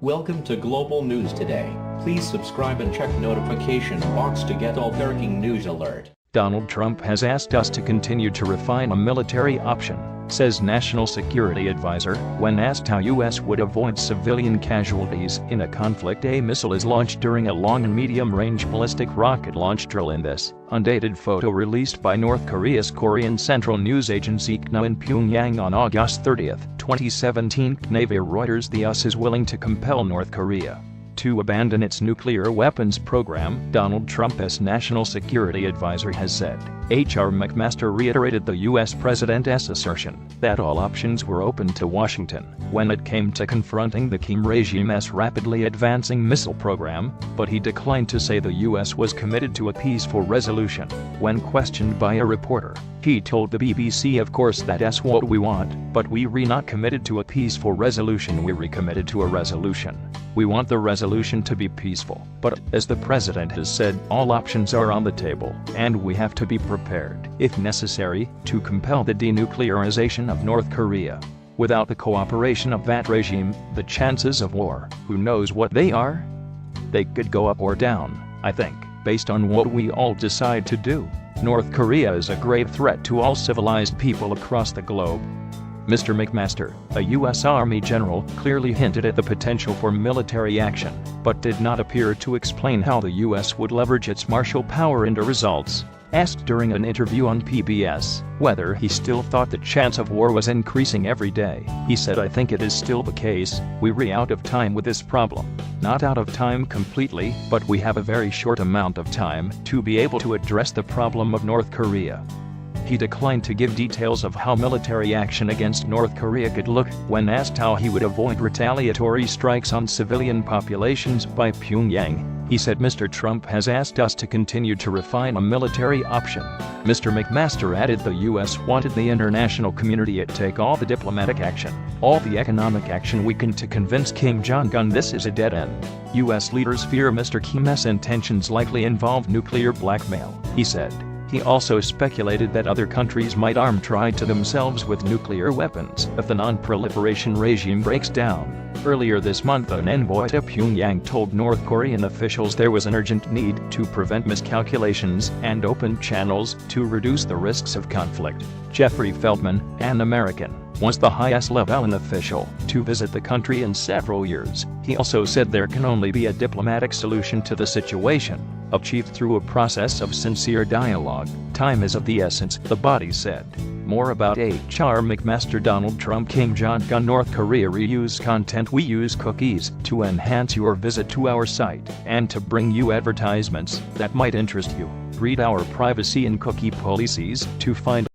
Welcome to Global News Today. Please subscribe and check notification box to get all breaking news alert. Donald Trump has asked us to continue to refine a military option, says National Security Advisor, when asked how U.S. would avoid civilian casualties in a conflict. A missile is launched during a long and medium-range ballistic rocket launch drill. In this undated photo released by North Korea's Korean Central News Agency KCNA in Pyongyang on August 30, 2017, KCNAvia REUTERS The US is willing to compel North Korea to abandon its nuclear weapons program, Donald Trump's national security advisor has said. R McMaster reiterated the U.S. president's assertion that all options were open to Washington when it came to confronting the Kim regime's rapidly advancing missile program, but he declined to say the U.S. was committed to a peaceful resolution. When questioned by a reporter, he told the BBC, "Of course that's what we want, but we're not committed to a peaceful resolution, we're committed to a resolution. We want the resolution to be peaceful, but, as the president has said, all options are on the table, and we have to be prepared, if necessary, to compel the denuclearization of North Korea. Without the cooperation of that regime, the chances of war, who knows what they are? They could go up or down, I think, based on what we all decide to do. North Korea is a grave threat to all civilized people across the globe." Mr. McMaster, a U.S. Army general, clearly hinted at the potential for military action, but did not appear to explain how the U.S. would leverage its martial power into results. Asked during an interview on PBS whether he still thought the chance of war was increasing every day, he said, "I think it is still the case. We're out of time with this problem. Not out of time completely, but we have a very short amount of time to be able to address the problem of North Korea." He declined to give details of how military action against North Korea could look when asked how he would avoid retaliatory strikes on civilian populations by Pyongyang. He said, "Mr. Trump has asked us to continue to refine a military option." Mr. McMaster added the U.S. wanted the international community to take all the diplomatic action, all the economic action we can to convince Kim Jong-un this is a dead end. U.S. leaders fear Mr. Kim's intentions likely involve nuclear blackmail, he said. He also speculated that other countries might arm to themselves with nuclear weapons if the non-proliferation regime breaks down. Earlier this month, an envoy to Pyongyang told North Korean officials there was an urgent need to prevent miscalculations and open channels to reduce the risks of conflict. Jeffrey Feltman, an American, was the highest level official to visit the country in several years. He also said there can only be a diplomatic solution to the situation, achieved through a process of sincere dialogue. Time is of the essence, the body said. More about R McMaster. Donald Trump, Kim Jong-un, North Korea reuse content. We use cookies to enhance your visit to our site and to bring you advertisements that might interest you. Read our privacy and cookie policies to find